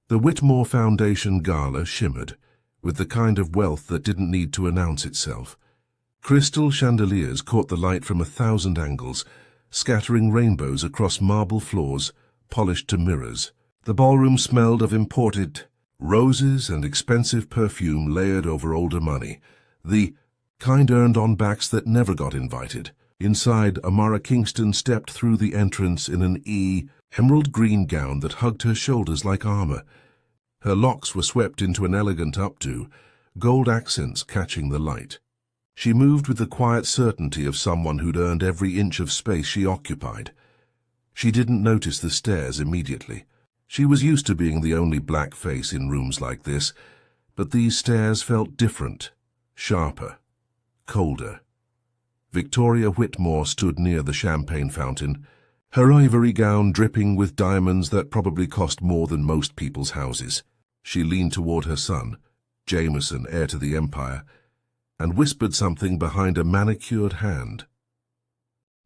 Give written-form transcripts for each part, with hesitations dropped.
The Whitmore Foundation gala shimmered, with the kind of wealth that didn't need to announce itself. Crystal chandeliers caught the light from 1,000 angles, scattering rainbows across marble floors, polished to mirrors. The ballroom smelled of imported roses and expensive perfume layered over older money, the kind earned on backs that never got invited. Inside, Amara Kingston stepped through the entrance in an emerald green gown that hugged her shoulders like armor. Her locks were swept into an elegant updo, gold accents catching the light. She moved with the quiet certainty of someone who'd earned every inch of space she occupied. She didn't notice the stares immediately. She was used to being the only black face in rooms like this, but these stares felt different, sharper, colder. Victoria Whitmore stood near the champagne fountain, her ivory gown dripping with diamonds that probably cost more than most people's houses. She leaned toward her son, Jameson, heir to the empire, and whispered something behind a manicured hand.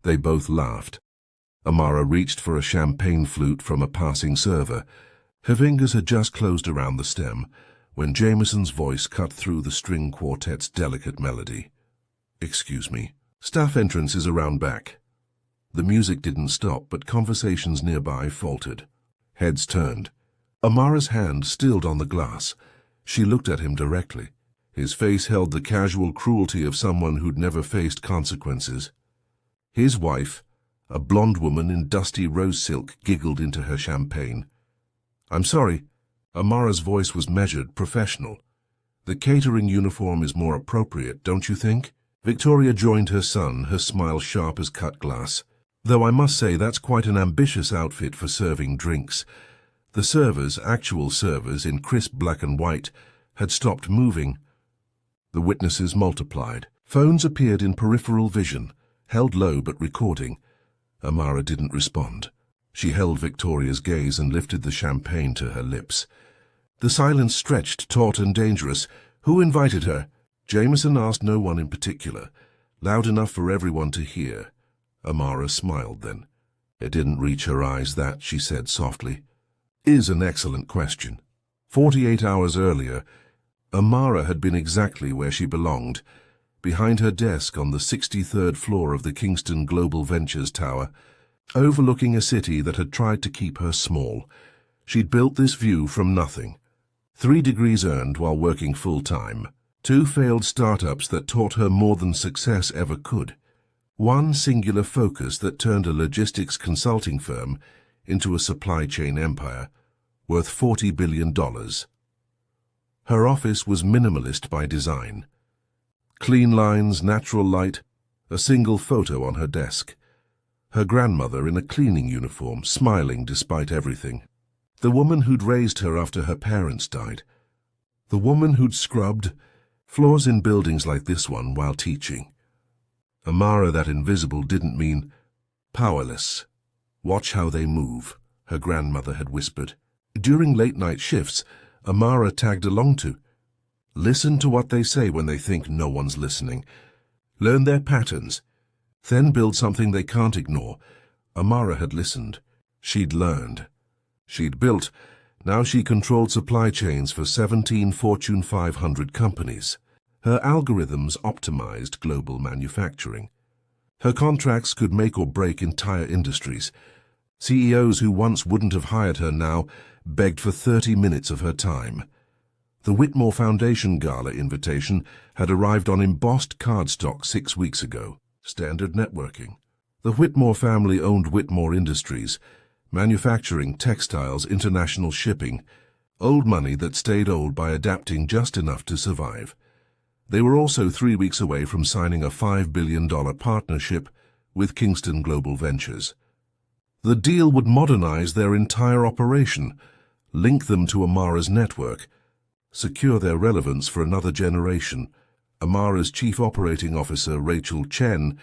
They both laughed. Amara reached for a champagne flute from a passing server. Her fingers had just closed around the stem when Jameson's voice cut through the string quartet's delicate melody. "Excuse me. Staff entrance is around back." The music didn't stop, but conversations nearby faltered. Heads turned. Amara's hand stilled on the glass. She looked at him directly. His face held the casual cruelty of someone who'd never faced consequences. His wife, a blonde woman in dusty rose silk, giggled into her champagne. "I'm sorry." Amara's voice was measured, professional. "The catering uniform is more appropriate, don't you think?" Victoria joined her son, her smile sharp as cut glass. "Though I must say that's quite an ambitious outfit for serving drinks." The servers, actual servers in crisp black and white, had stopped moving. The witnesses multiplied. Phones appeared in peripheral vision, held low but recording. Amara didn't respond. She held Victoria's gaze and lifted the champagne to her lips. The silence stretched, taut and dangerous. "Who invited her?" Jameson asked no one in particular, loud enough for everyone to hear. Amara smiled then. It didn't reach her eyes, that, she said softly. "Is an excellent question." 48 hours earlier, Amara had been exactly where she belonged, behind her desk on the 63rd floor of the Kingston Global Ventures Tower, overlooking a city that had tried to keep her small. She'd built this view from nothing. 3 degrees earned while working full-time. 2 failed startups that taught her more than success ever could. 1 singular focus that turned a logistics consulting firm into a supply chain empire, worth $40 billion. Her office was minimalist by design. Clean lines, natural light, a single photo on her desk. Her grandmother in a cleaning uniform, smiling despite everything. The woman who'd raised her after her parents died. The woman who'd scrubbed floors in buildings like this one while teaching. Amara, that invisible, didn't mean powerless. "Watch how they move," her grandmother had whispered. During late-night shifts, Amara tagged along to. "Listen to what they say when they think no one's listening. Learn their patterns. Then build something they can't ignore." Amara had listened. She'd learned. She'd built. Now she controlled supply chains for 17 Fortune 500 companies. Her algorithms optimized global manufacturing. Her contracts could make or break entire industries. CEOs who once wouldn't have hired her now begged for 30 minutes of her time. The Whitmore Foundation Gala invitation had arrived on embossed cardstock 6 weeks ago. Standard networking. The Whitmore family owned Whitmore Industries, manufacturing, textiles, international shipping, old money that stayed old by adapting just enough to survive. They were also 3 weeks away from signing a $5 billion partnership with Kingston Global Ventures. The deal would modernize their entire operation, link them to Amara's network, secure their relevance for another generation. Amara's chief operating officer, Rachel Chen,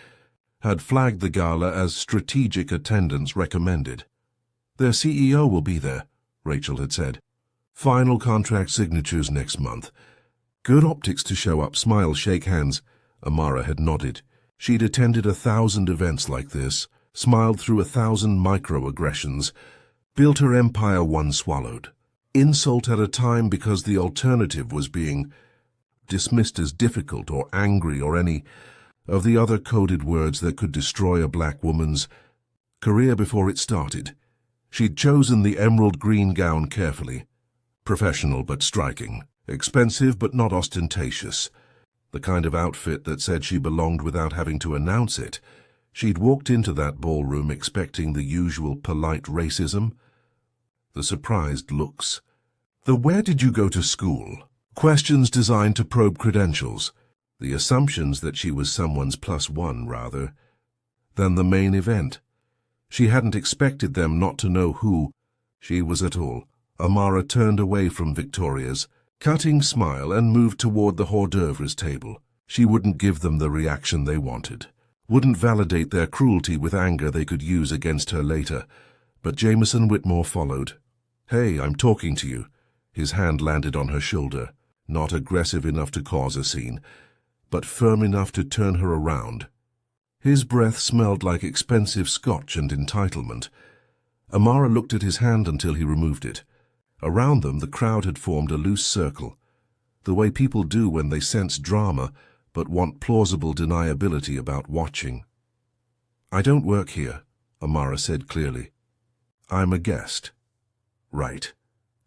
had flagged the gala as strategic attendance recommended. "Their CEO will be there," Rachel had said. "Final contract signatures next month. Good optics to show up, smile, shake hands." Amara had nodded. She'd attended 1,000 events like this, smiled through 1,000 microaggressions, built her empire one swallowed. Insult at a time because the alternative was being dismissed as difficult or angry or any of the other coded words that could destroy a black woman's career before it started. She'd chosen the emerald green gown carefully. Professional but striking. Expensive but not ostentatious. The kind of outfit that said she belonged without having to announce it. She'd walked into that ballroom expecting the usual polite racism. The surprised looks. The "where did you go to school?" questions designed to probe credentials. The assumptions that she was someone's +1 rather than the main event. She hadn't expected them not to know who she was at all. Amara turned away from Victoria's cutting smile and moved toward the hors d'oeuvres table. She wouldn't give them the reaction they wanted. Wouldn't validate their cruelty with anger they could use against her later. But Jameson Whitmore followed. "Hey, I'm talking to you." His hand landed on her shoulder, not aggressive enough to cause a scene, but firm enough to turn her around. His breath smelled like expensive scotch and entitlement. Amara looked at his hand until he removed it. Around them, the crowd had formed a loose circle, the way people do when they sense drama but want plausible deniability about watching. "I don't work here," Amara said clearly. "I'm a guest." "Right."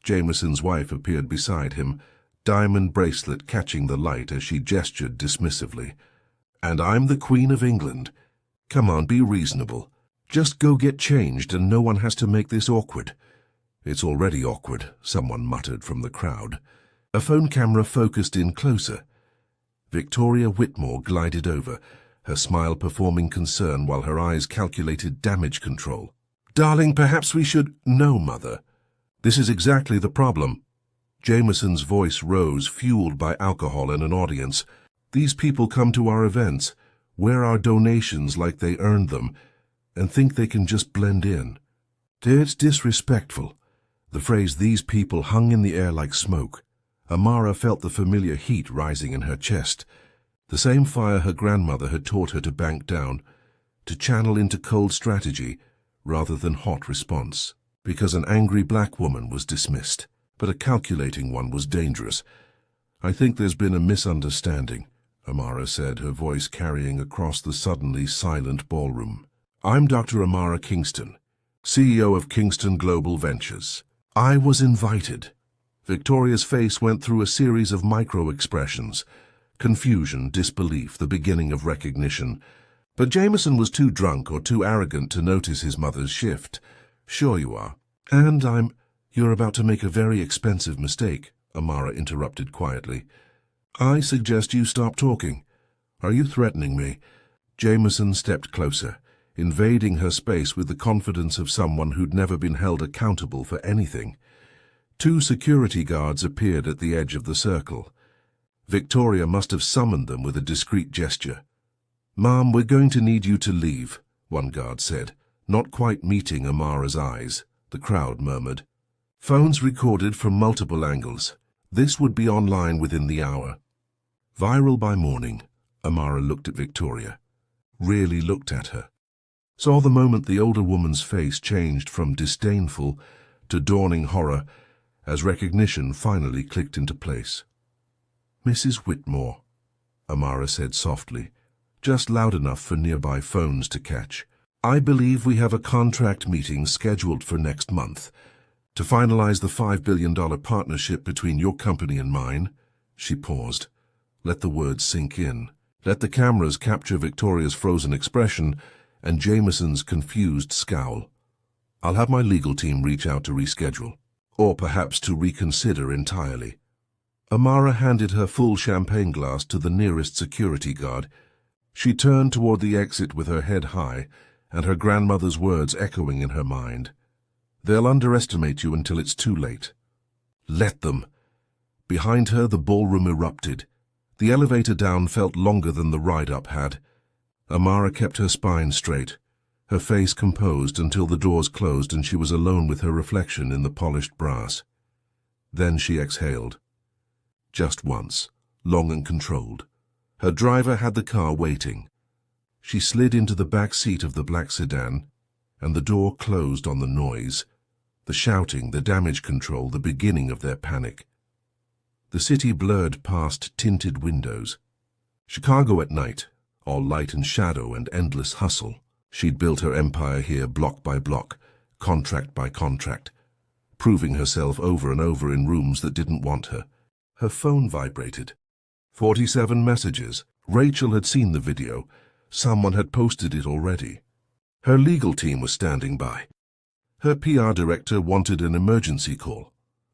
Jameson's wife appeared beside him, diamond bracelet catching the light as she gestured dismissively. "And I'm the Queen of England. Come on, be reasonable. Just go get changed and no one has to make this awkward." "It's already awkward," someone muttered from the crowd. A phone camera focused in closer. Victoria Whitmore glided over, her smile performing concern while her eyes calculated damage control. "Darling, perhaps we should—" "No, Mother. This is exactly the problem." Jameson's voice rose, fueled by alcohol and an audience. "These people come to our events, wear our donations like they earned them, and think they can just blend in. It's disrespectful." The phrase "these people" hung in the air like smoke. Amara felt the familiar heat rising in her chest, the same fire her grandmother had taught her to bank down, to channel into cold strategy rather than hot response. Because an angry black woman was dismissed, but a calculating one was dangerous. "I think there's been a misunderstanding," Amara said, her voice carrying across the suddenly silent ballroom. "I'm Dr. Amara Kingston, CEO of Kingston Global Ventures. I was invited." Victoria's face went through a series of micro-expressions. Confusion, disbelief, the beginning of recognition. But Jameson was too drunk or too arrogant to notice his mother's shift. "Sure you are. And You're about to make a very expensive mistake," Amara interrupted quietly. "I suggest you stop talking. Are you threatening me?" Jameson stepped closer, invading her space with the confidence of someone who'd never been held accountable for anything. 2 security guards appeared at the edge of the circle. Victoria must have summoned them with a discreet gesture. "Ma'am, we're going to need you to leave," one guard said, not quite meeting Amara's eyes. The crowd murmured. "Phones recorded from multiple angles. This would be online within the hour." Viral by morning. Amara looked at Victoria. Really looked at her. Saw the moment the older woman's face changed from disdainful to dawning horror as recognition finally clicked into place. "Mrs. Whitmore," Amara said softly, just loud enough for nearby phones to catch. "I believe we have a contract meeting scheduled for next month to finalize the $5 billion partnership between your company and mine." She paused. Let the words sink in. Let the cameras capture Victoria's frozen expression and Jameson's confused scowl. "I'll have my legal team reach out to reschedule, or perhaps to reconsider entirely." Amara handed her full champagne glass to the nearest security guard. She turned toward the exit with her head high, and her grandmother's words echoing in her mind. "They'll underestimate you until it's too late." Let them. Behind her, the ballroom erupted. The elevator down felt longer than the ride up had. Amara kept her spine straight, her face composed until the doors closed and she was alone with her reflection in the polished brass. Then she exhaled. Just once, long and controlled. Her driver had the car waiting. She slid into the back seat of the black sedan, and the door closed on the noise. The shouting, the damage control, the beginning of their panic. The city blurred past tinted windows. Chicago at night, all light and shadow and endless hustle. She'd built her empire here block by block, contract by contract, proving herself over and over in rooms that didn't want her. Her phone vibrated. 47 messages. Rachel had seen the video. Someone had posted it already. Her legal team was standing by. Her PR director wanted an emergency call.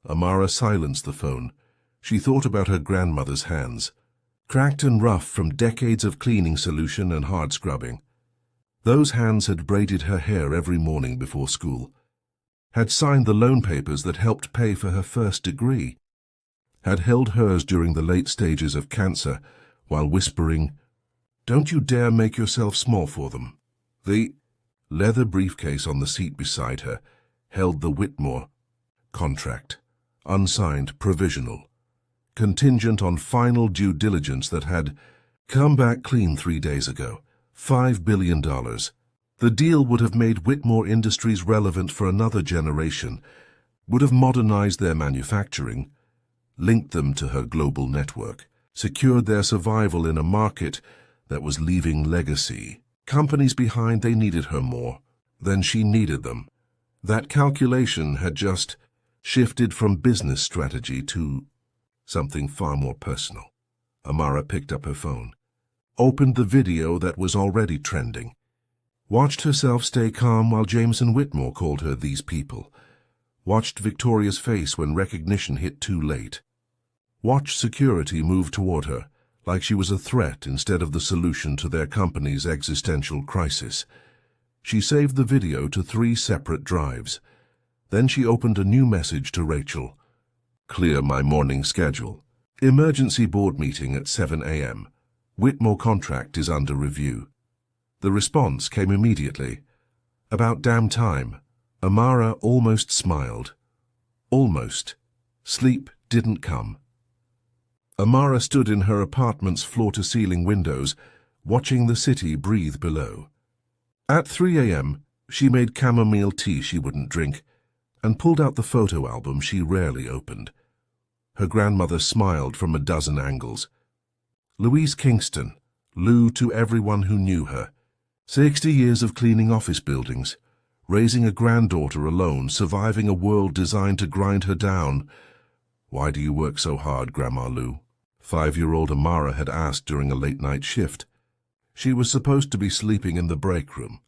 Amara silenced the phone. She thought about her grandmother's hands, cracked and rough from decades of cleaning solution and hard scrubbing. Those hands had braided her hair every morning before school, had signed the loan papers that helped pay for her first degree, had held hers during the late stages of cancer while whispering, "Don't you dare make yourself small for them." The leather briefcase on the seat beside her held the Whitmore contract, unsigned, provisional, contingent on final due diligence that had come back clean 3 days ago. $5 billion. The deal would have made Whitmore Industries relevant for another generation, would have modernized their manufacturing, linked them to her global network, secured their survival in a market that was leaving legacy. Companies behind, they needed her more than she needed them. That calculation had just shifted from business strategy to something far more personal. Amara picked up her phone, opened the video that was already trending, watched herself stay calm while Jameson Whitmore called her these people, watched Victoria's face when recognition hit too late, watched security move toward her like she was a threat instead of the solution to their company's existential crisis. She saved the video to 3 separate drives. Then she opened a new message to Rachel. "Clear my morning schedule. Emergency board meeting at 7 a.m. Whitmore contract is under review." The response came immediately. "About damn time." Amara almost smiled. Almost. Sleep didn't come. Amara stood in her apartment's floor-to-ceiling windows, watching the city breathe below. At 3 a.m., she made chamomile tea she wouldn't drink and pulled out the photo album she rarely opened. Her grandmother smiled from a dozen angles. Louise Kingston, Lou to everyone who knew her. 60 years of cleaning office buildings, raising a granddaughter alone, surviving a world designed to grind her down. "Why do you work so hard, Grandma Lou?" 5-year-old Amara had asked during a late-night shift. She was supposed to be sleeping in the break room,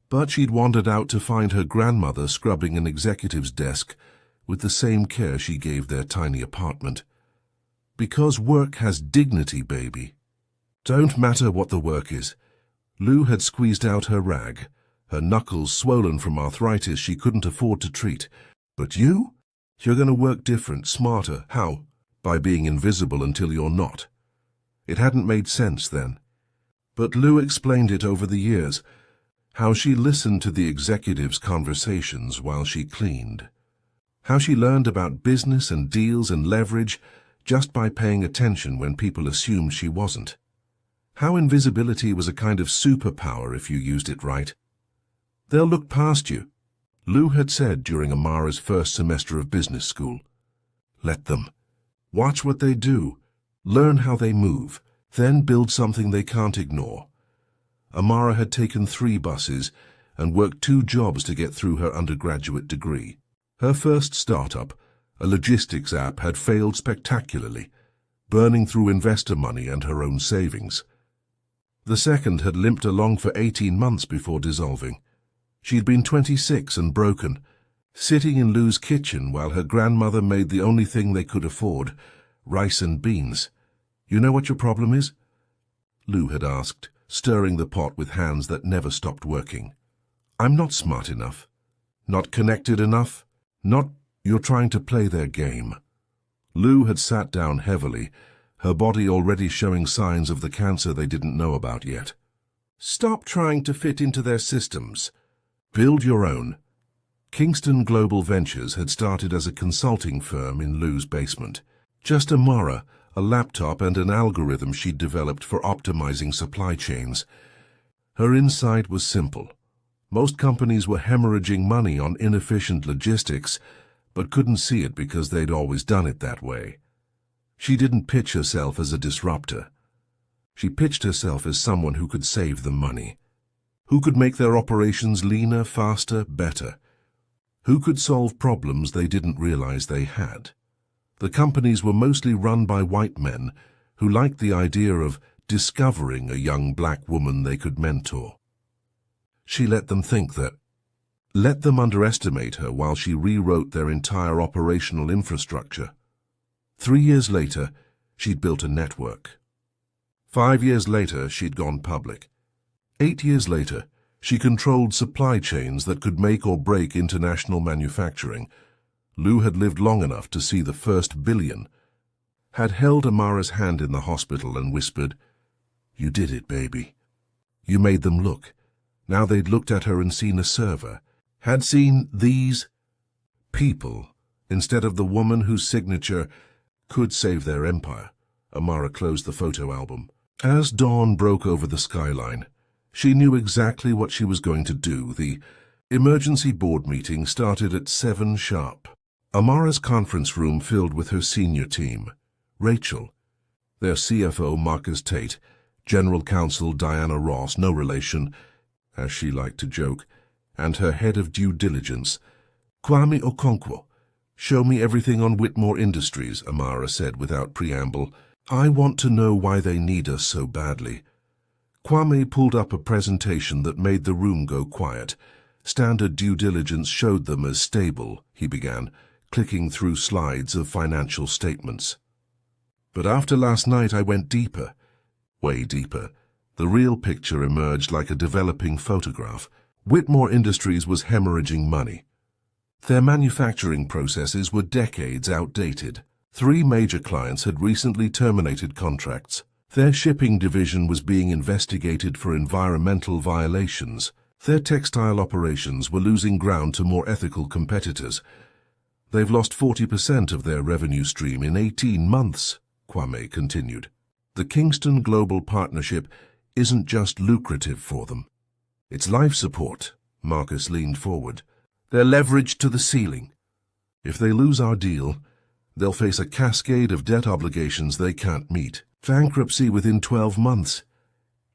but she'd wandered out to find her grandmother scrubbing an executive's desk with the same care she gave their tiny apartment. "Because work has dignity, baby. Don't matter what the work is." Lou had squeezed out her rag, her knuckles swollen from arthritis she couldn't afford to treat. "But you're going to work different, smarter. How? By being invisible until you're not." It hadn't made sense then. But Lou explained it over the years, how she listened to the executives' conversations while she cleaned, how she learned about business and deals and leverage just by paying attention when people assumed she wasn't, how invisibility was a kind of superpower if you used it right. "They'll look past you," Lou had said during Amara's first semester of business school. "Let them. Watch what they do, learn how they move, then build something they can't ignore." Amara had taken 3 buses and worked 2 jobs to get through her undergraduate degree. Her first startup, a logistics app, had failed spectacularly, burning through investor money and her own savings. The second had limped along for 18 months before dissolving. She'd been 26 and broken, sitting in Lou's kitchen while her grandmother made the only thing they could afford, rice and beans. "You know what your problem is?" Lou had asked, stirring the pot with hands that never stopped working. "I'm not smart enough. Not connected enough. Not..." "You're trying to play their game." Lou had sat down heavily, her body already showing signs of the cancer they didn't know about yet. "Stop trying to fit into their systems. Build your own." Kingston Global Ventures had started as a consulting firm in Lou's basement. Just Amara, a laptop and an algorithm she'd developed for optimizing supply chains. Her insight was simple. Most companies were hemorrhaging money on inefficient logistics, but couldn't see it because they'd always done it that way. She didn't pitch herself as a disruptor. She pitched herself as someone who could save them money, who could make their operations leaner, faster, better, who could solve problems they didn't realize they had. The companies were mostly run by white men who liked the idea of discovering a young black woman they could mentor. She let them think that, let them underestimate her while she rewrote their entire operational infrastructure. 3 years later, she'd built a network. 5 years later, she'd gone public. 8 years later, she controlled supply chains that could make or break international manufacturing. Lou had lived long enough to see the first billion, had held Amara's hand in the hospital and whispered, "You did it, baby. You made them look." Now they'd looked at her and seen a server, had seen these people instead of the woman whose signature could save their empire. Amara closed the photo album. As dawn broke over the skyline, she knew exactly what she was going to do. The emergency board meeting started at 7 sharp. Amara's conference room filled with her senior team. Rachel, their CFO Marcus Tate, General Counsel Diana Ross, no relation, as she liked to joke, and her head of due diligence, Kwame Okonkwo. "Show me everything on Whitmore Industries," Amara said without preamble. "I want to know why they need us so badly." Kwame pulled up a presentation that made the room go quiet. "Standard due diligence showed them as stable," he began, clicking through slides of financial statements. "But after last night I went deeper, way deeper. The real picture emerged like a developing photograph. Whitmore Industries was hemorrhaging money. Their manufacturing processes were decades outdated. 3 major clients had recently terminated contracts. Their shipping division was being investigated for environmental violations. Their textile operations were losing ground to more ethical competitors. They've lost 40% of their revenue stream in 18 months, Kwame continued. The Kingston Global Partnership isn't just lucrative for them. It's life support. Marcus leaned forward. They're leveraged to the ceiling. If they lose our deal, they'll face a cascade of debt obligations they can't meet. Bankruptcy within 12 months.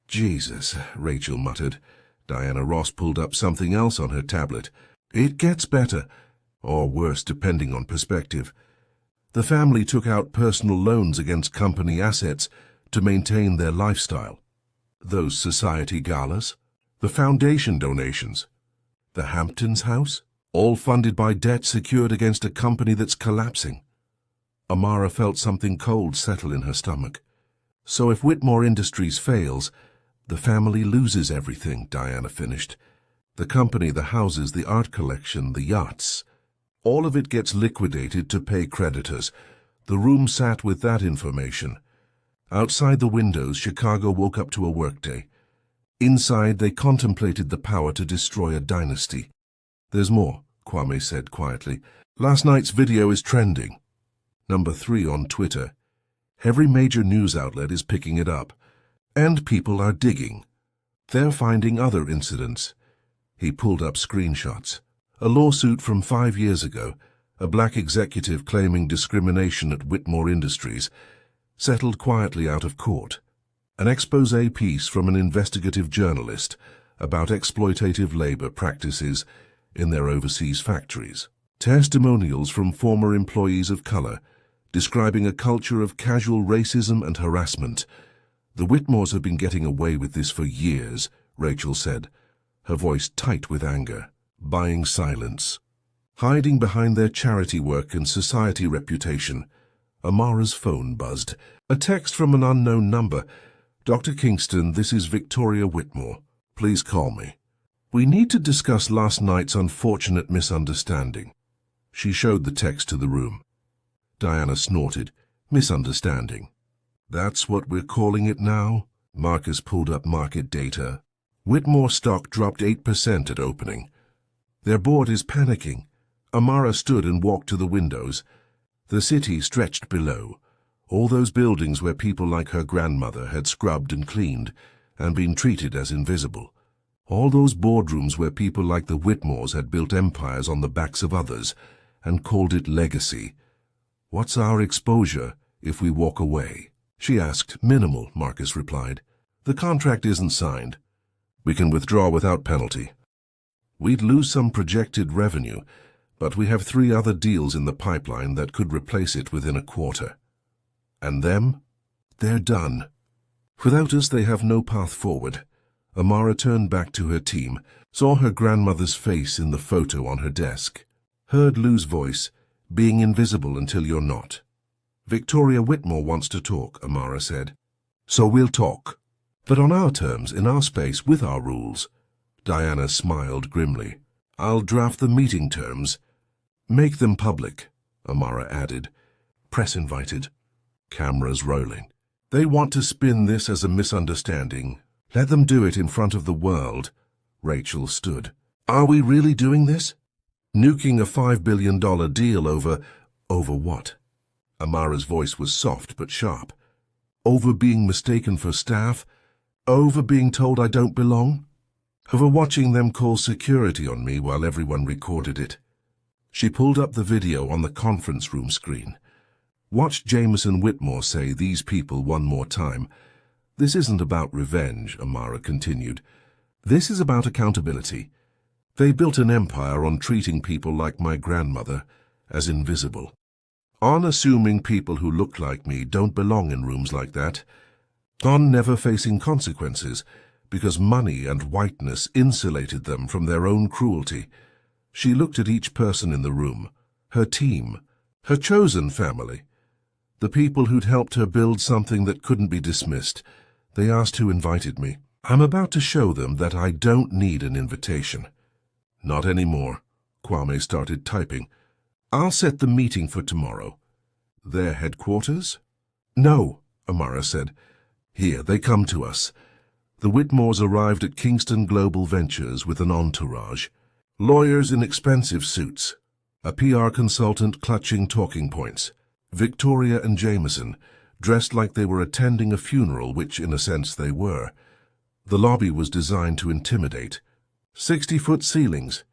Jesus, Rachel muttered. Diana Ross pulled up something else on her tablet. It gets better, or worse depending on perspective. The family took out personal loans against company assets to maintain their lifestyle. Those society galas, the foundation donations, the Hamptons house, all funded by debt secured against a company that's collapsing. Amara felt something cold settle in her stomach. So if Whitmore Industries fails, the family loses everything, Diana finished. The company, the houses, the art collection, the yachts. All of it gets liquidated to pay creditors. The room sat with that information. Outside the windows, Chicago woke up to a workday. Inside, they contemplated the power to destroy a dynasty. There's more, Kwame said quietly. Last night's video is trending. Number 3 on Twitter. Every major news outlet is picking it up. And people are digging. They're finding other incidents. He pulled up screenshots. A lawsuit from 5 years ago, a black executive claiming discrimination at Whitmore Industries, settled quietly out of court. An exposé piece from an investigative journalist about exploitative labor practices in their overseas factories. Testimonials from former employees of color, describing a culture of casual racism and harassment. The Whitmores have been getting away with this for years, Rachel said, her voice tight with anger, buying silence. Hiding behind their charity work and society reputation. Amara's phone buzzed. A text from an unknown number. Dr. Kingston, this is Victoria Whitmore. Please call me. We need to discuss last night's unfortunate misunderstanding. She showed the text to the room. Diana snorted. Misunderstanding. That's what we're calling it now? Marcus pulled up market data. Whitmore stock dropped 8% at opening. Their board is panicking. Amara stood and walked to the windows. The city stretched below. All those buildings where people like her grandmother had scrubbed and cleaned and been treated as invisible. All those boardrooms where people like the Whitmores had built empires on the backs of others and called it legacy. What's our exposure if we walk away? She asked. Minimal, Marcus replied. The contract isn't signed. We can withdraw without penalty. We'd lose some projected revenue, but we have 3 other deals in the pipeline that could replace it within a quarter. And them? They're done. Without us, they have no path forward. Amara turned back to her team, saw her grandmother's face in the photo on her desk. Heard Lou's voice, being invisible until you're not. Victoria Whitmore wants to talk, Amara said. So we'll talk. But on our terms, in our space, with our rules. Diana smiled grimly. I'll draft the meeting terms. Make them public, Amara added. Press invited. Cameras rolling. They want to spin this as a misunderstanding. Let them do it in front of the world. Rachel stood. Are we really doing this? Nuking a $5 billion deal over what? Amara's voice was soft but sharp. Over being mistaken for staff? Over being told I don't belong? Over watching them call security on me while everyone recorded it? She pulled up the video on the conference room screen. Watched Jameson Whitmore say these people one more time. This isn't about revenge, Amara continued. This is about accountability. They built an empire on treating people like my grandmother as invisible. On assuming people who look like me don't belong in rooms like that. On never facing consequences because money and whiteness insulated them from their own cruelty. She looked at each person in the room, her team, her chosen family. The people who'd helped her build something that couldn't be dismissed. They asked who invited me. I'm about to show them that I don't need an invitation. Not anymore. Kwame started typing. I'll set the meeting for tomorrow. Their headquarters? No, Amara said. Here, they come to us. The Whitmores arrived at Kingston Global Ventures with an entourage. Lawyers in expensive suits. A PR consultant clutching talking points. Victoria and Jameson, dressed like they were attending a funeral, which in a sense they were. The lobby was designed to intimidate. 60-foot ceilings.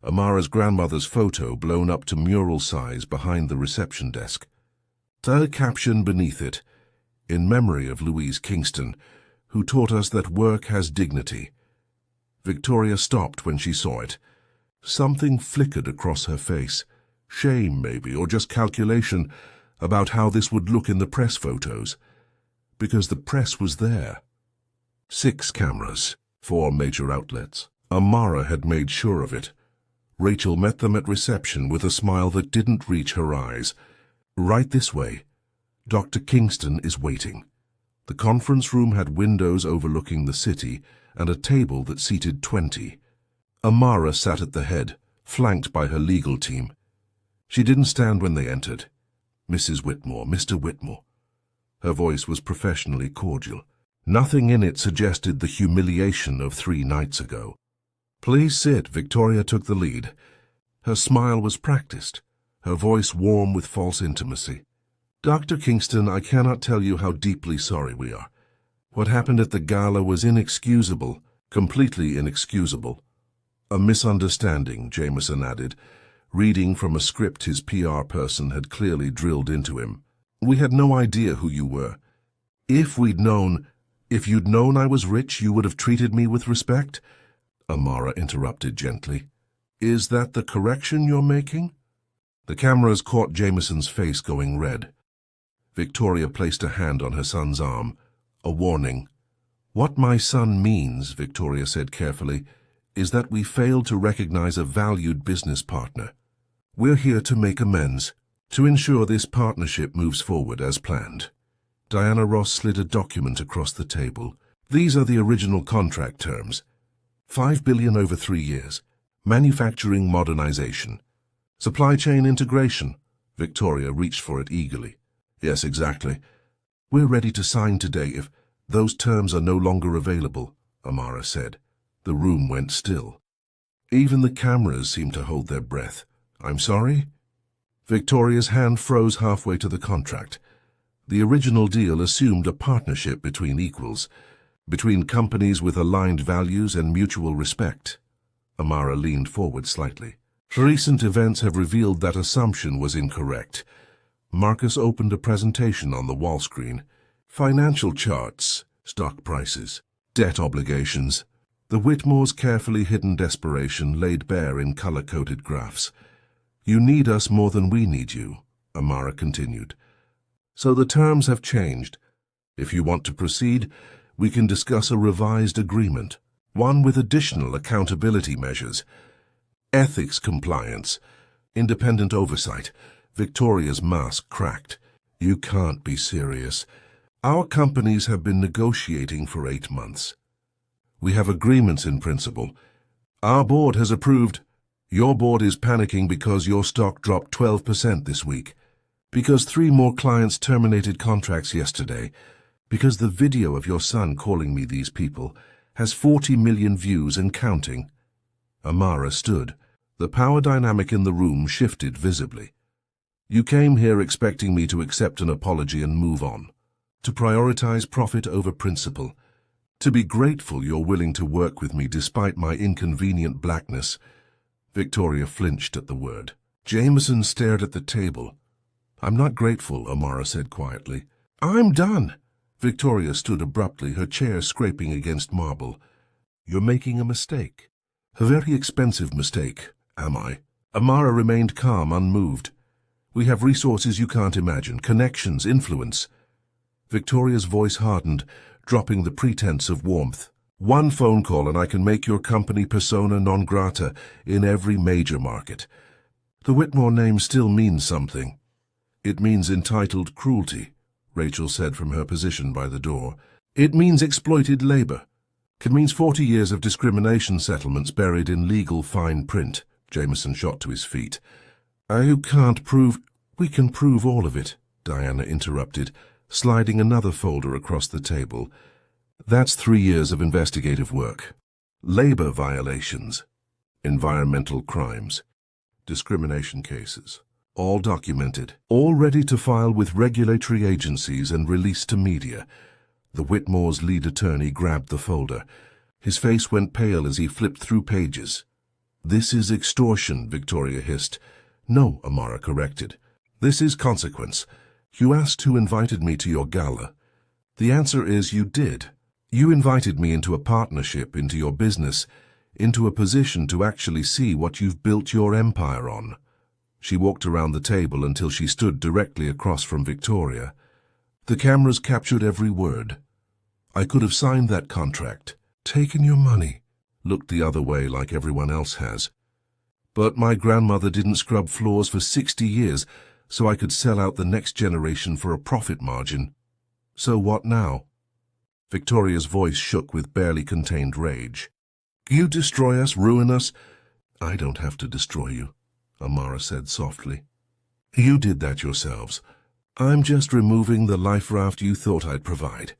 Amara's grandmother's photo blown up to mural size behind the reception desk. A caption beneath it, in memory of Louise Kingston, who taught us that work has dignity. Victoria stopped when she saw it. Something flickered across her face. Shame, maybe, or just calculation about how this would look in the press photos. Because the press was there. 6 cameras, 4 major outlets. Amara had made sure of it. Rachel met them at reception with a smile that didn't reach her eyes. Right this way. Dr. Kingston is waiting. The conference room had windows overlooking the city and a table that seated 20. Amara sat at the head, flanked by her legal team. She didn't stand when they entered. Mrs. Whitmore, Mr. Whitmore. Her voice was professionally cordial. Nothing in it suggested the humiliation of 3 nights ago. Please sit, Victoria took the lead. Her smile was practiced, her voice warm with false intimacy. Dr. Kingston, I cannot tell you how deeply sorry we are. What happened at the gala was inexcusable, completely inexcusable. A misunderstanding, Jameson added, reading from a script his PR person had clearly drilled into him. We had no idea who you were. If you'd known I was rich, you would have treated me with respect? Amara interrupted gently. Is that the correction you're making? The cameras caught Jameson's face going red. Victoria placed a hand on her son's arm. A warning. What my son means, Victoria said carefully, is that we failed to recognize a valued business partner. We're here to make amends, to ensure this partnership moves forward as planned. Diana Ross slid a document across the table. These are the original contract terms. $5 billion over 3 years. Manufacturing modernization. Supply chain integration. Victoria reached for it eagerly. Yes, exactly. We're ready to sign today if those terms are no longer available, Amara said. The room went still. Even the cameras seemed to hold their breath. I'm sorry? Victoria's hand froze halfway to the contract. The original deal assumed a partnership between equals. between companies with aligned values and mutual respect. Amara leaned forward slightly. Recent events have revealed that assumption was incorrect. Marcus opened a presentation on the wall screen. Financial charts, stock prices, debt obligations. The Whitmore's carefully hidden desperation laid bare in color-coded graphs. You need us more than we need you, Amara continued. So the terms have changed. If you want to proceed, we can discuss a revised agreement, one with additional accountability measures. Ethics compliance, independent oversight. Victoria's mask cracked. You can't be serious. Our companies have been negotiating for 8 months. We have agreements in principle. Our board has approved. Your board is panicking because your stock dropped 12% this week. Because 3 more clients terminated contracts yesterday. Because the video of your son calling me these people has 40 million views and counting. Amara stood. The power dynamic in the room shifted visibly. You came here expecting me to accept an apology and move on. To prioritize profit over principle. To be grateful you're willing to work with me despite my inconvenient blackness. Victoria flinched at the word. Jameson stared at the table. I'm not grateful, Amara said quietly. I'm done. Victoria stood abruptly, her chair scraping against marble. You're making a mistake. A very expensive mistake. Am I? Amara remained calm, unmoved. We have resources you can't imagine, connections, influence. Victoria's voice hardened, dropping the pretense of warmth. 1 phone call and I can make your company persona non grata in every major market. The Whitmore name still means something. It means entitled cruelty, Rachel said from her position by the door. It means exploited labor. It means 40 years of discrimination settlements buried in legal fine print. Jameson shot to his feet. You can't prove... We can prove all of it, Diana interrupted, sliding another folder across the table. That's 3 years of investigative work. Labor violations, environmental crimes, discrimination cases, all documented, all ready to file with regulatory agencies and released to media. The Whitmore's lead attorney grabbed the folder. His face went pale as he flipped through pages. This is extortion, Victoria hissed. No, Amara corrected. This is consequence. You asked who invited me to your gala. The answer is you did. You invited me into a partnership, into your business, into a position to actually see what you've built your empire on. She walked around the table until she stood directly across from Victoria. The cameras captured every word. I could have signed that contract, taken your money, looked the other way like everyone else has. But my grandmother didn't scrub floors for 60 years, so I could sell out the next generation for a profit margin. So what now? Victoria's voice shook with barely contained rage. You destroy us, ruin us. I don't have to destroy you, Amara said softly. You did that yourselves. I'm just removing the life raft you thought I'd provide.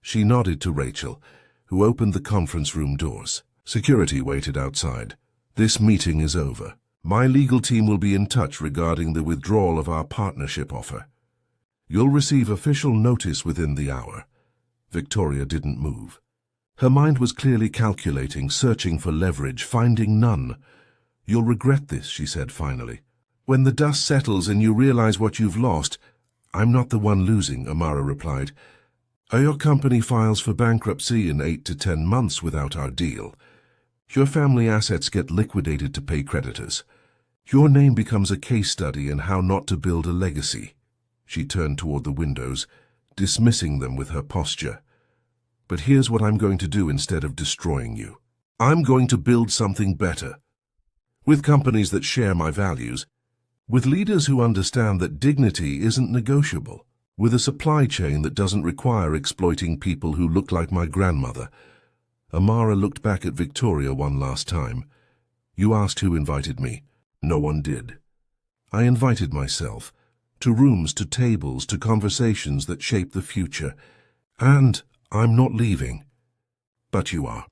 She nodded to Rachel, who opened the conference room doors. Security waited outside. This meeting is over. My legal team will be in touch regarding the withdrawal of our partnership offer. You'll receive official notice within the hour. Victoria didn't move. Her mind was clearly calculating, searching for leverage, finding none. You'll regret this, she said finally. When the dust settles and you realize what you've lost, I'm not the one losing, Amara replied. Your company files for bankruptcy in 8 to 10 months without our deal. Your family assets get liquidated to pay creditors. Your name becomes a case study in how not to build a legacy. She turned toward the windows, dismissing them with her posture. But here's what I'm going to do instead of destroying you. I'm going to build something better. With companies that share my values. With leaders who understand that dignity isn't negotiable. With a supply chain that doesn't require exploiting people who look like my grandmother. Amara looked back at Victoria one last time. You asked who invited me. No one did. I invited myself. To rooms, to tables, to conversations that shape the future. And I'm not leaving. But you are.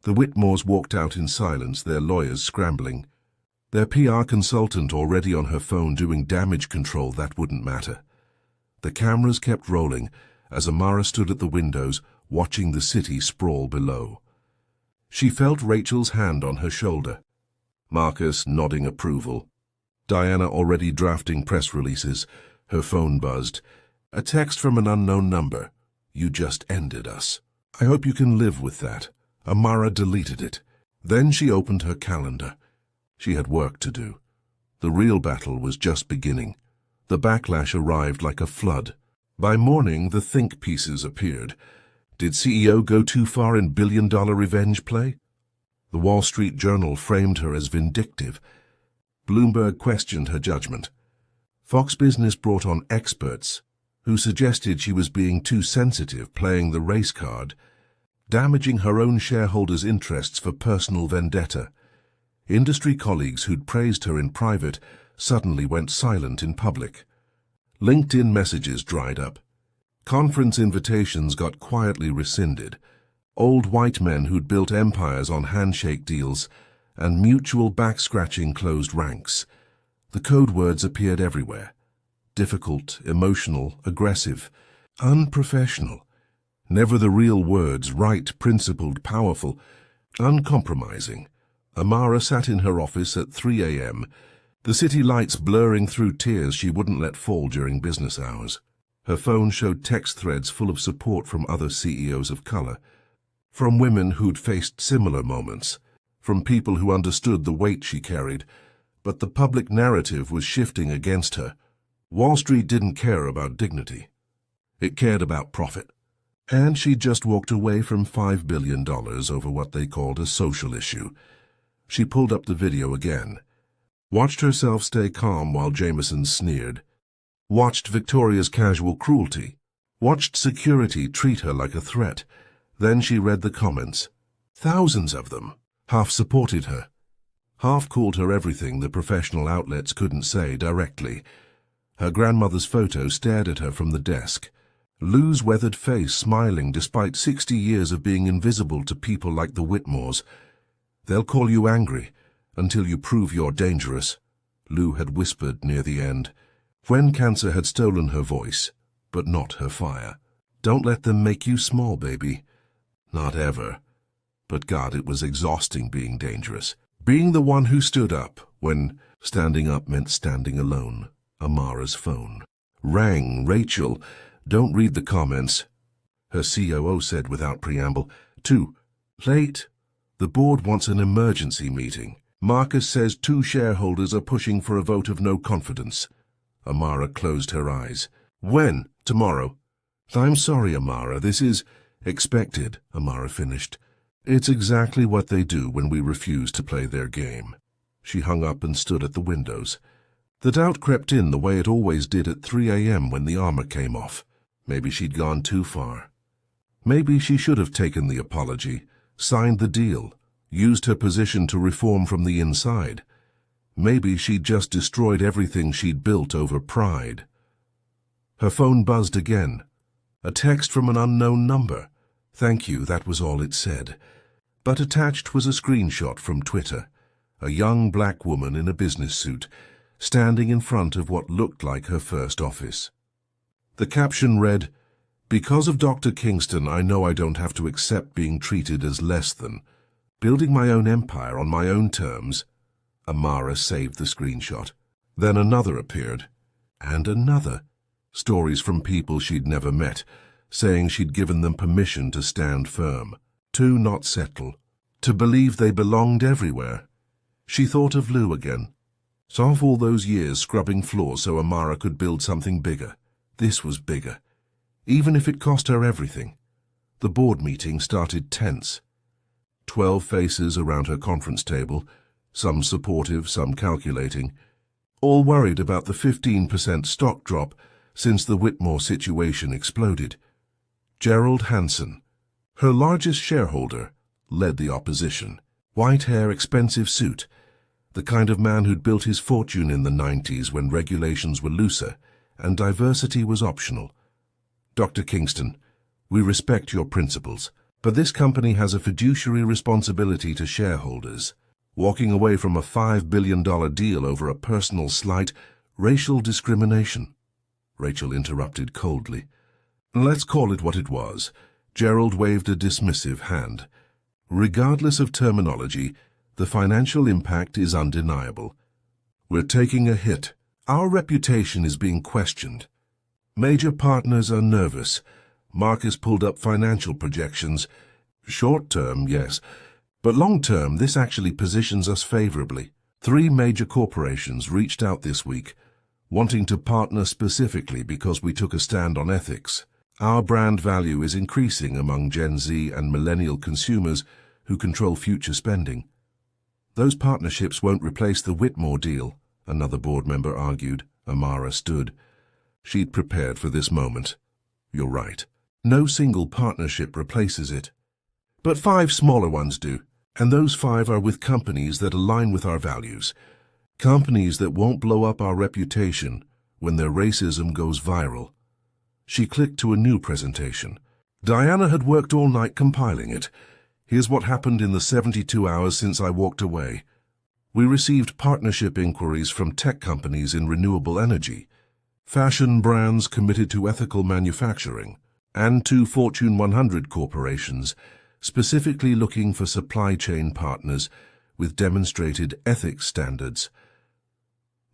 The Whitmores walked out in silence, their lawyers scrambling. Their PR consultant already on her phone doing damage control, that wouldn't matter. The cameras kept rolling as Amara stood at the windows, watching the city sprawl below. She felt Rachel's hand on her shoulder. Marcus nodding approval. Diana already drafting press releases. Her phone buzzed. A text from an unknown number. You just ended us. I hope you can live with that. Amara deleted it. Then she opened her calendar. She had work to do. The real battle was just beginning. The backlash arrived like a flood. By morning, the think pieces appeared. Did CEO go too far in billion-dollar revenge play? The Wall Street Journal framed her as vindictive. Bloomberg questioned her judgment. Fox Business brought on experts who suggested she was being too sensitive, playing the race card, damaging her own shareholders' interests for personal vendetta. Industry colleagues who'd praised her in private suddenly went silent in public. LinkedIn messages dried up. Conference invitations got quietly rescinded. Old white men who'd built empires on handshake deals and mutual back-scratching closed ranks. The code words appeared everywhere. Difficult, emotional, aggressive, unprofessional. Never the real words, right, principled, powerful, uncompromising. Amara sat in her office at 3 a.m., the city lights blurring through tears she wouldn't let fall during business hours. Her phone showed text threads full of support from other CEOs of color, from women who'd faced similar moments, from people who understood the weight she carried, but the public narrative was shifting against her. Wall Street didn't care about dignity. It cared about profit. And she'd just walked away from $5 billion over what they called a social issue. She pulled up the video again, watched herself stay calm while Jameson sneered, watched Victoria's casual cruelty, watched security treat her like a threat. Then she read the comments. Thousands of them. Half supported her. Half called her everything the professional outlets couldn't say directly. Her grandmother's photo stared at her from the desk. Lou's weathered face smiling despite 60 years of being invisible to people like the Whitmores. They'll call you angry until you prove you're dangerous, Lou had whispered near the end, when cancer had stolen her voice, but not her fire. Don't let them make you small, baby. Not ever. But God, it was exhausting being dangerous. Being the one who stood up when standing up meant standing alone. Amara's phone rang. Rachel, don't read the comments, her COO said without preamble. Too late. The board wants an emergency meeting. Marcus says 2 shareholders are pushing for a vote of no confidence. Amara closed her eyes. When? Tomorrow? I'm sorry, Amara. This is expected, Amara finished. It's exactly what they do when we refuse to play their game. She hung up and stood at the windows. The doubt crept in the way it always did at 3 a.m. when the armor came off. Maybe she'd gone too far. Maybe she should have taken the apology, signed the deal, used her position to reform from the inside. Maybe she'd just destroyed everything she'd built over pride. Her phone buzzed again. A text from an unknown number. Thank you, that was all it said. But attached was a screenshot from Twitter. A young black woman in a business suit, standing in front of what looked like her first office. The caption read, "Because of Dr. Kingston, I know I don't have to accept being treated as less than. Building my own empire on my own terms." Amara saved the screenshot. Then another appeared. And another. Stories from people she'd never met, saying she'd given them permission to stand firm, to not settle, to believe they belonged everywhere. She thought of Lou again. So of all those years scrubbing floors so Amara could build something bigger. This was bigger, even if it cost her everything. The board meeting started tense. 12 faces around her conference table, some supportive, some calculating, all worried about the 15% stock drop since the Whitmore situation exploded. Gerald Hansen, her largest shareholder, led the opposition. White hair, expensive suit, the kind of man who'd built his fortune in the 90s when regulations were looser and diversity was optional. Dr. Kingston, we respect your principles, but this company has a fiduciary responsibility to shareholders. Walking away from a $5 billion deal over a personal slight, racial discrimination. Rachel interrupted coldly. Let's call it what it was. Gerald waved a dismissive hand. Regardless of terminology, the financial impact is undeniable. We're taking a hit. Our reputation is being questioned. Major partners are nervous. Mark has pulled up financial projections. Short term, yes, but long term, this actually positions us favorably. 3 major corporations reached out this week, wanting to partner specifically because we took a stand on ethics. Our brand value is increasing among Gen Z and millennial consumers who control future spending. Those partnerships won't replace the Whitmore deal, another board member argued. Amara stood. She'd prepared for this moment. You're right. No single partnership replaces it. But 5 smaller ones do, and those 5 are with companies that align with our values. Companies that won't blow up our reputation when their racism goes viral. She clicked to a new presentation. Diana had worked all night compiling it. Here's what happened in the 72 hours since I walked away. We received partnership inquiries from tech companies in renewable energy, fashion brands committed to ethical manufacturing, and 2 Fortune 100 corporations specifically looking for supply chain partners with demonstrated ethics standards.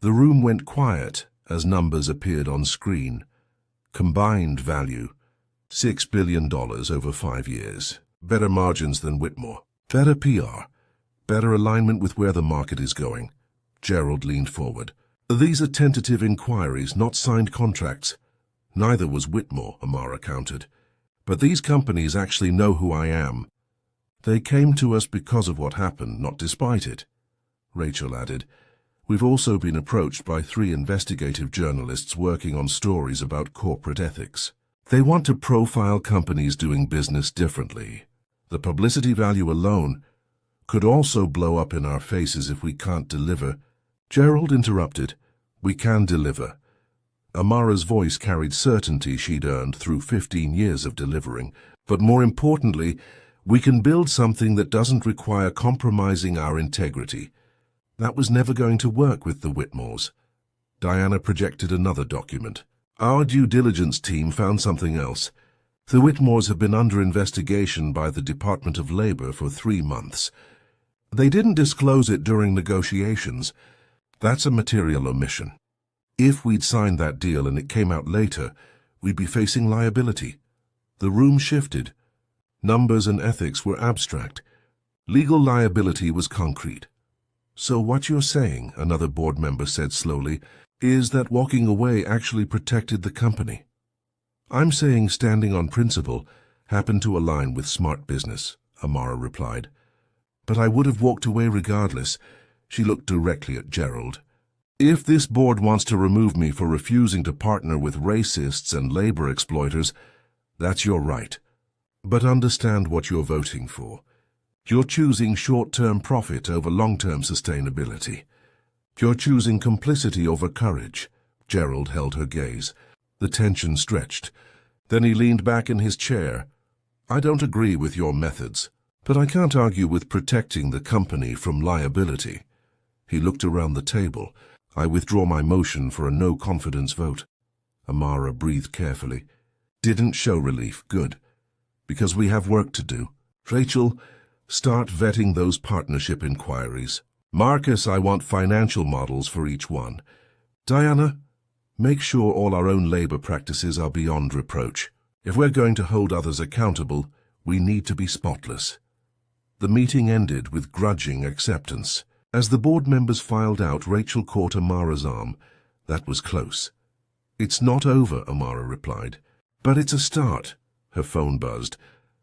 The room went quiet as numbers appeared on screen. Combined value, $6 billion over 5 years. Better margins than Whitmore. Better PR. Better alignment with where the market is going. Gerald leaned forward. These are tentative inquiries, not signed contracts. Neither was Whitmore, Amara countered. But these companies actually know who I am. They came to us because of what happened, not despite it. Rachel added, we've also been approached by 3 investigative journalists working on stories about corporate ethics. They want to profile companies doing business differently. The publicity value alone could also blow up in our faces if we can't deliver. Gerald interrupted. We can deliver. Amara's voice carried certainty she'd earned through 15 years of delivering. But more importantly, we can build something that doesn't require compromising our integrity. That was never going to work with the Whitmores. Diana projected another document. Our due diligence team found something else. The Whitmores have been under investigation by the Department of Labor for 3 months. They didn't disclose it during negotiations. That's a material omission. If we'd signed that deal and it came out later, we'd be facing liability. The room shifted. Numbers and ethics were abstract. Legal liability was concrete. So what you're saying, another board member said slowly, is that walking away actually protected the company. I'm saying standing on principle happened to align with smart business, Amara replied. But I would have walked away regardless. She looked directly at Gerald. If this board wants to remove me for refusing to partner with racists and labor exploiters, that's your right. But understand what you're voting for. You're choosing short-term profit over long-term sustainability. You're choosing complicity over courage. Gerald held her gaze. The tension stretched. Then he leaned back in his chair. I don't agree with your methods, but I can't argue with protecting the company from liability. He looked around the table. I withdraw my motion for a no-confidence vote. Amara breathed carefully. Didn't show relief. Good. Because we have work to do. Rachel, start vetting those partnership inquiries. Marcus, I want financial models for each one. Diana, make sure all our own labor practices are beyond reproach. If we're going to hold others accountable, we need to be spotless. The meeting ended with grudging acceptance. As the board members filed out, Rachel caught Amara's arm. That was close. It's not over, Amara replied. But it's a start. Her phone buzzed.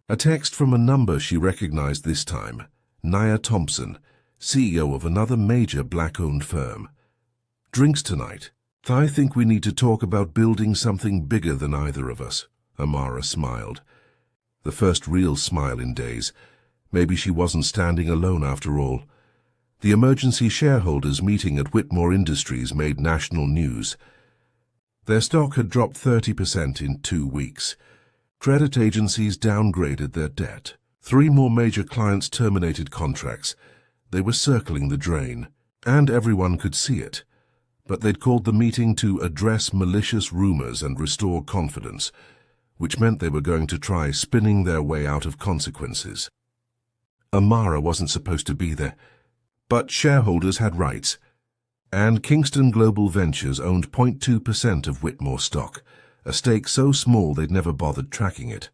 A text from a number she recognized this time. Nia Thompson, CEO of another major black-owned firm. Drinks tonight. I think we need to talk about building something bigger than either of us. Amara smiled. The first real smile in days. Maybe she wasn't standing alone after all. The emergency shareholders meeting at Whitmore Industries made national news. Their stock had dropped 30% in 2 weeks. Credit agencies downgraded their debt. 3 more major clients terminated contracts. They were circling the drain, and everyone could see it. But they'd called the meeting to address malicious rumors and restore confidence. which meant they were going to try spinning their way out of consequences. Amara wasn't supposed to be there, but shareholders had rights, and Kingston Global Ventures owned 0.2% of Whitmore stock, a stake so small they'd never bothered tracking it.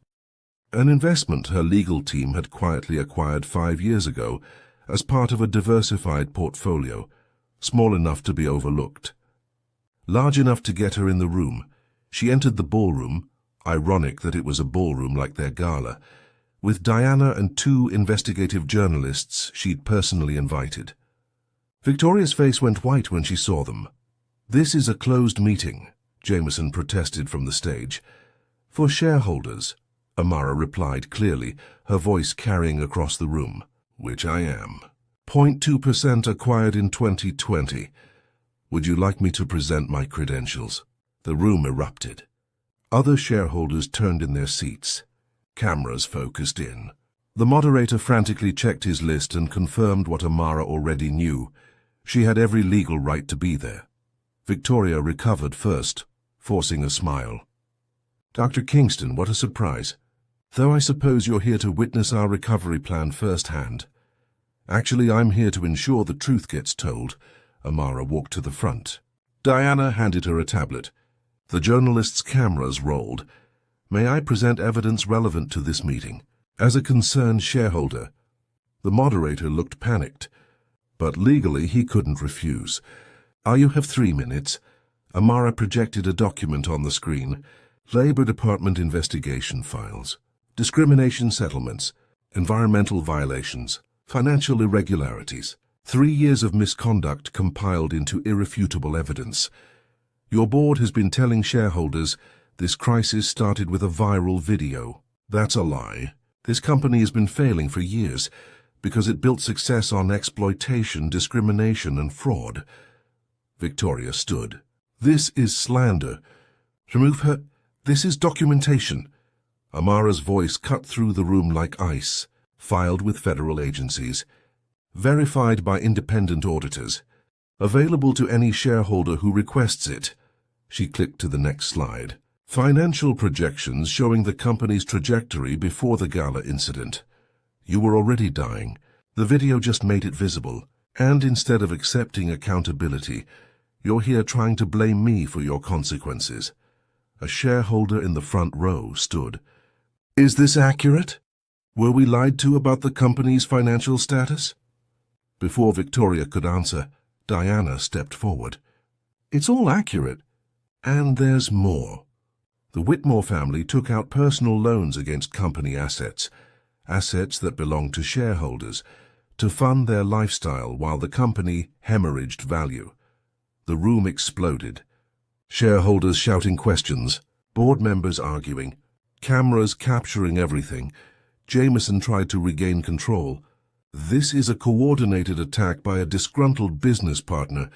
An investment her legal team had quietly acquired 5 years ago as part of a diversified portfolio, small enough to be overlooked. Large enough to get her in the room, she entered the ballroom, ironic that it was a ballroom like their gala, with Diana and 2 investigative journalists she'd personally invited. Victoria's face went white when she saw them. "This is a closed meeting," Jameson protested from the stage. "For shareholders," Amara replied clearly, her voice carrying across the room. "Which I am. 0.2% acquired in 2020. Would you like me to present my credentials?" The room erupted. Other shareholders turned in their seats. Cameras focused in. The moderator frantically checked his list and confirmed what Amara already knew. She had every legal right to be there. Victoria recovered first, forcing a smile. "Dr. Kingston, what a surprise. Though I suppose you're here to witness our recovery plan firsthand." "Actually, I'm here to ensure the truth gets told." Amara walked to the front. Diana handed her a tablet. The journalists' cameras rolled. "May I present evidence relevant to this meeting? As a concerned shareholder." The moderator looked panicked, but legally he couldn't refuse. "You have 3 minutes." Amara projected a document on the screen. Labor Department investigation files. Discrimination settlements, environmental violations, financial irregularities. 3 years of misconduct compiled into irrefutable evidence. Your board has been telling shareholders this crisis started with a viral video. That's a lie. This company has been failing for years because it built success on exploitation, discrimination, and fraud. Victoria stood. "This is slander. Remove her. This is documentation." Amara's voice cut through the room like ice. "Filed with federal agencies. Verified by independent auditors. Available to any shareholder who requests it." She clicked to the next slide. "Financial projections showing the company's trajectory before the gala incident. You were already dying. The video just made it visible. And instead of accepting accountability, you're here trying to blame me for your consequences." A shareholder in the front row stood. "Is this accurate? Were we lied to about the company's financial status?" Before Victoria could answer, Diana stepped forward. "It's all accurate. And there's more. The Whitmore family took out personal loans against company assets that belonged to shareholders, to fund their lifestyle while the company hemorrhaged value." The room exploded. Shareholders shouting questions, board members arguing, cameras capturing everything. Jameson tried to regain control. "This is a coordinated attack by a disgruntled business partner."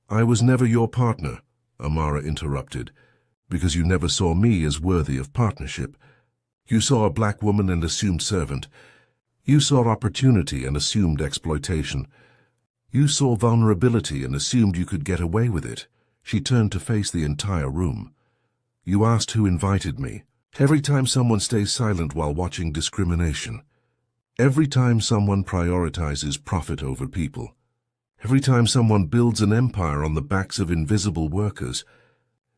"I was never your partner," Amara interrupted, "because you never saw me as worthy of partnership. You saw a black woman and assumed servant. You saw opportunity and assumed exploitation. You saw vulnerability and assumed you could get away with it." She turned to face the entire room. "You asked who invited me. Every time someone stays silent while watching discrimination. Every time someone prioritizes profit over people. Every time someone builds an empire on the backs of invisible workers.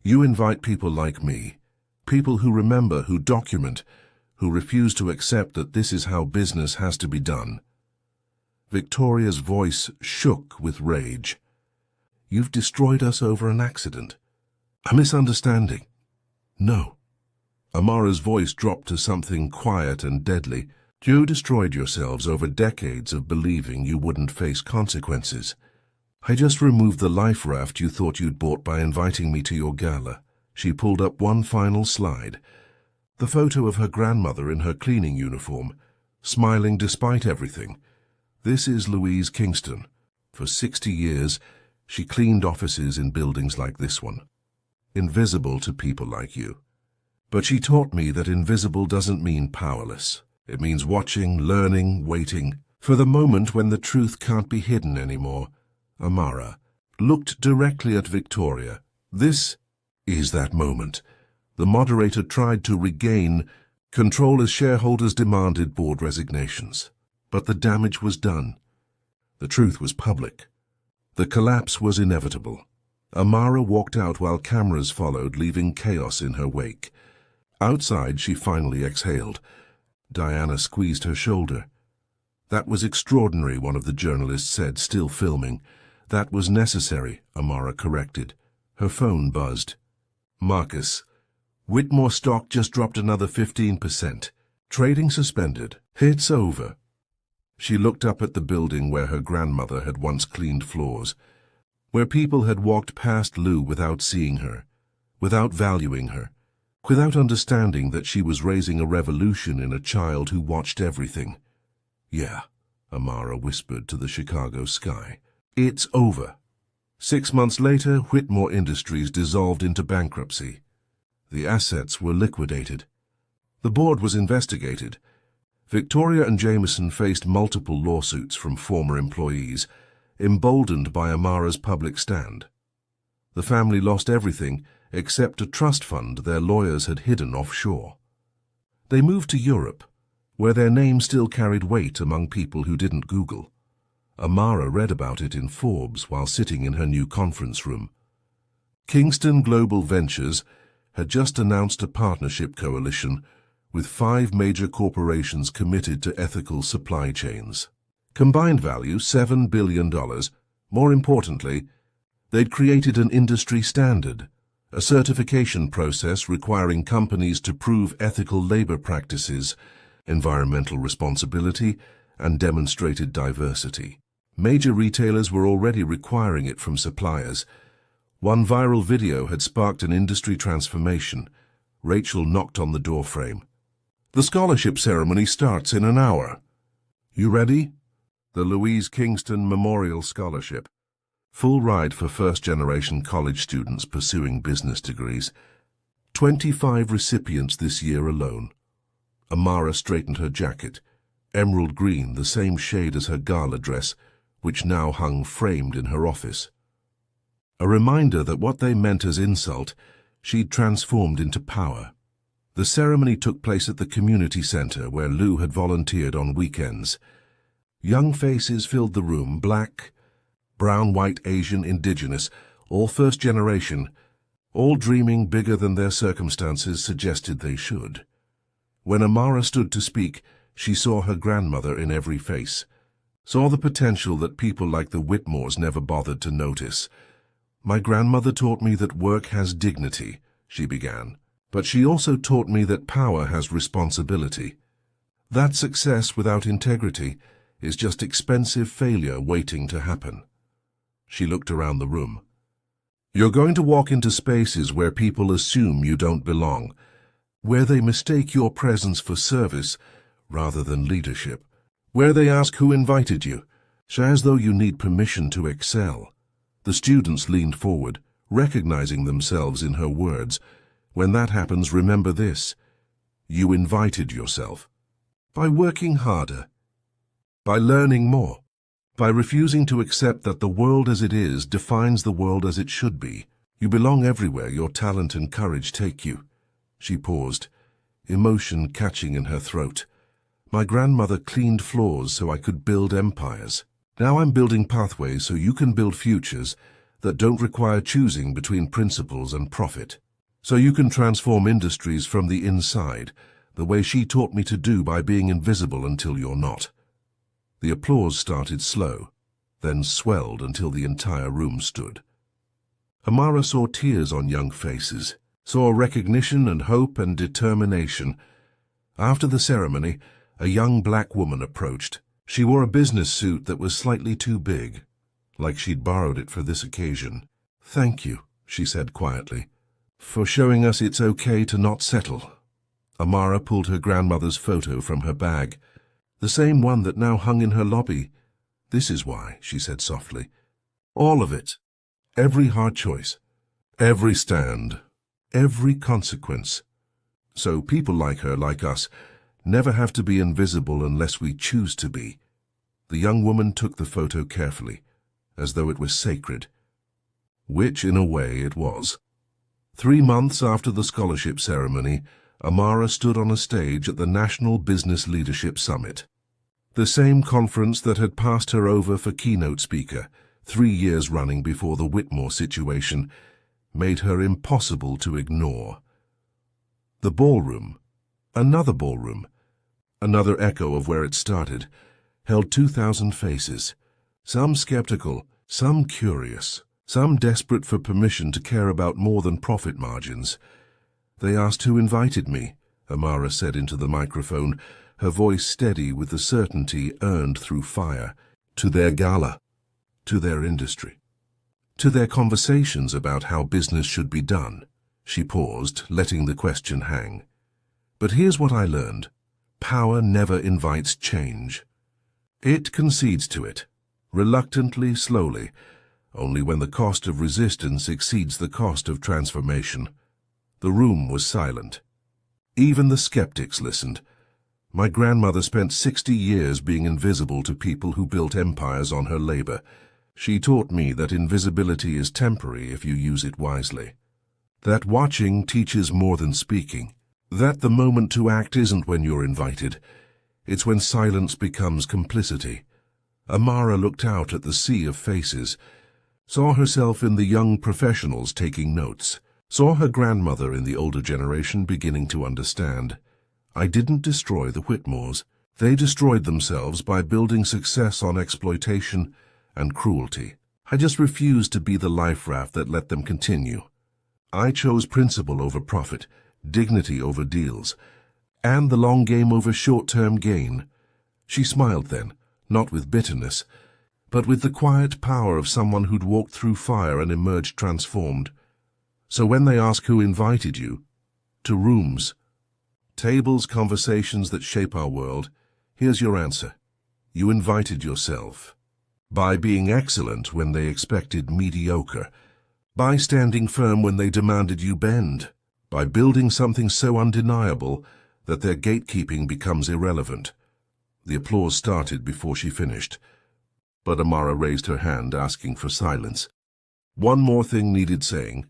You invite people like me, people who remember, who document, who refuse to accept that this is how business has to be done." Victoria's voice shook with rage. "You've destroyed us over an accident. A misunderstanding." "No." Amara's voice dropped to something quiet and deadly. "You destroyed yourselves over decades of believing you wouldn't face consequences. I just removed the life raft you thought you'd bought by inviting me to your gala." She pulled up one final slide. The photo of her grandmother in her cleaning uniform, smiling despite everything. "This is Louise Kingston. For 60 years, she cleaned offices in buildings like this one. Invisible to people like you. But she taught me that invisible doesn't mean powerless. It means watching, learning, waiting, for the moment when the truth can't be hidden anymore." Amara looked directly at Victoria. "This is that moment." The moderator tried to regain control as shareholders demanded board resignations. But the damage was done. The truth was public. The collapse was inevitable. Amara walked out while cameras followed, leaving chaos in her wake. Outside, she finally exhaled. Diana squeezed her shoulder. "That was extraordinary," one of the journalists said, still filming. "That was necessary," Amara corrected. Her phone buzzed. "Marcus, Whitmore stock just dropped another 15%. Trading suspended. It's over." She looked up at the building where her grandmother had once cleaned floors, where people had walked past Lou without seeing her, without valuing her, without understanding that she was raising a revolution in a child who watched everything. "Yeah," Amara whispered to the Chicago sky. "It's over." 6 months later, Whitmore Industries dissolved into bankruptcy. The assets were liquidated. The board was investigated. Victoria and Jameson faced multiple lawsuits from former employees, emboldened by Amara's public stand. The family lost everything except a trust fund their lawyers had hidden offshore. They moved to Europe, where their name still carried weight among people who didn't Google. Amara read about it in Forbes while sitting in her new conference room. Kingston Global Ventures had just announced a partnership coalition with 5 major corporations committed to ethical supply chains. Combined value $7 billion. More importantly, they'd created an industry standard, a certification process requiring companies to prove ethical labor practices, environmental responsibility, and demonstrated diversity. Major retailers were already requiring it from suppliers. One viral video had sparked an industry transformation. Rachel knocked on the doorframe. "The scholarship ceremony starts in an hour. You ready?" The Louise Kingston Memorial Scholarship. Full ride for first-generation college students pursuing business degrees. 25 recipients this year alone. Amara straightened her jacket, emerald green, the same shade as her gala dress, which now hung framed in her office. A reminder that what they meant as insult, she'd transformed into power. The ceremony took place at the community center where Lou had volunteered on weekends. Young faces filled the room, black, brown, white, Asian, indigenous, all first generation, all dreaming bigger than their circumstances suggested they should. When Amara stood to speak, she saw her grandmother in every face, saw the potential that people like the Whitmores never bothered to notice. "My grandmother taught me that work has dignity," she began, "but she also taught me that power has responsibility. That success without integrity is just expensive failure waiting to happen." She looked around the room. "You're going to walk into spaces where people assume you don't belong, where they mistake your presence for service rather than leadership, where they ask who invited you, as though you need permission to excel." The students leaned forward, recognizing themselves in her words. "When that happens, remember this. You invited yourself. By working harder, by learning more, by refusing to accept that the world as it is defines the world as it should be. You belong everywhere your talent and courage take you." She paused, emotion catching in her throat. "My grandmother cleaned floors so I could build empires. Now I'm building pathways so you can build futures that don't require choosing between principles and profit. So you can transform industries from the inside, the way she taught me to do by being invisible until you're not." The applause started slow, then swelled until the entire room stood. Amara saw tears on young faces, saw recognition and hope and determination. After the ceremony, a young black woman approached. She wore a business suit that was slightly too big, like she'd borrowed it for this occasion. "Thank you," she said quietly, "for showing us it's okay to not settle." Amara pulled her grandmother's photo from her bag, the same one that now hung in her lobby. "This is why," she said softly. "All of it. Every hard choice. Every stand. Every consequence. So people like her, like us, never have to be invisible unless we choose to be." The young woman took the photo carefully, as though it was sacred, which in a way it was. 3 months after the scholarship ceremony, Amara stood on a stage at the National Business Leadership Summit. The same conference that had passed her over for keynote speaker 3 years running before the Whitmore situation made her impossible to ignore. The ballroom, another echo of where it started, held 2,000 faces, some skeptical, some curious, some desperate for permission to care about more than profit margins. They asked who invited me, Amara said into the microphone, her voice steady with the certainty earned through fire. To their gala, to their industry, to their conversations about how business should be done. She paused, letting the question hang. But here's what I learned. Power never invites change. It concedes to it, reluctantly, slowly, only when the cost of resistance exceeds the cost of transformation. The room was silent. Even the skeptics listened. My grandmother spent 60 years being invisible to people who built empires on her labor. She taught me that invisibility is temporary if you use it wisely. That watching teaches more than speaking. That the moment to act isn't when you're invited. It's when silence becomes complicity. Amara looked out at the sea of faces, saw herself in the young professionals taking notes, saw her grandmother in the older generation beginning to understand. I didn't destroy the Whitmores. They destroyed themselves by building success on exploitation and cruelty. I just refused to be the life raft that let them continue. I chose principle over profit, dignity over deals, and the long game over short-term gain. She smiled then, not with bitterness, but with the quiet power of someone who'd walked through fire and emerged transformed. So when they ask who invited you, to rooms, tables, conversations that shape our world, here's your answer. You invited yourself. By being excellent when they expected mediocre. By standing firm when they demanded you bend. By building something so undeniable that their gatekeeping becomes irrelevant. The applause started before she finished, but Amara raised her hand, asking for silence. One more thing needed saying.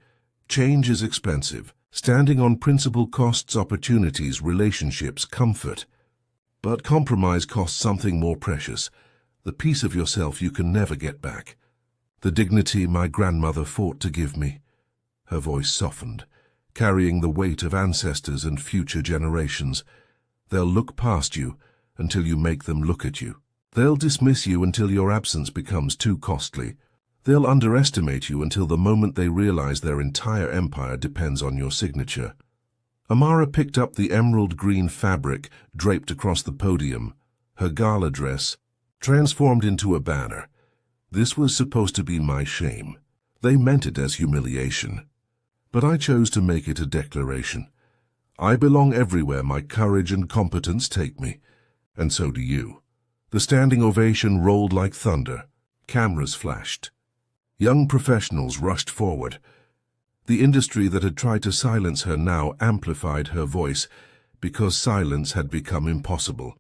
Change is expensive. Standing on principle costs opportunities, relationships, comfort. But compromise costs something more precious, the piece of yourself you can never get back. The dignity my grandmother fought to give me. Her voice softened, carrying the weight of ancestors and future generations. They'll look past you until you make them look at you. They'll dismiss you until your absence becomes too costly. They'll underestimate you until the moment they realize their entire empire depends on your signature. Amara picked up the emerald green fabric draped across the podium, her gala dress, transformed into a banner. This was supposed to be my shame. They meant it as humiliation. But I chose to make it a declaration. I belong everywhere my courage and competence take me, and so do you. The standing ovation rolled like thunder. Cameras flashed. Young professionals rushed forward. The industry that had tried to silence her now amplified her voice because silence had become impossible.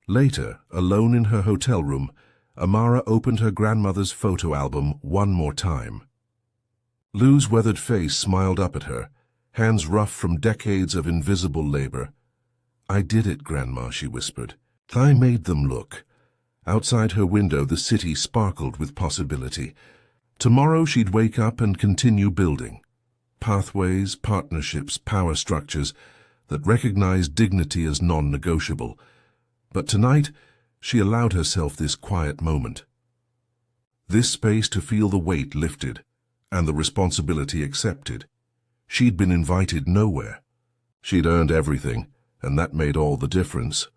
Later, alone in her hotel room, Amara opened her grandmother's photo album one more time. Lou's weathered face smiled up at her, hands rough from decades of invisible labor. I did it, Grandma, she whispered. I made them look. Outside her window, the city sparkled with possibility. Tomorrow she'd wake up and continue building. Pathways, partnerships, power structures that recognized dignity as non-negotiable. But tonight, she allowed herself this quiet moment. This space to feel the weight lifted and the responsibility accepted. She'd been invited nowhere. She'd earned everything, and that made all the difference.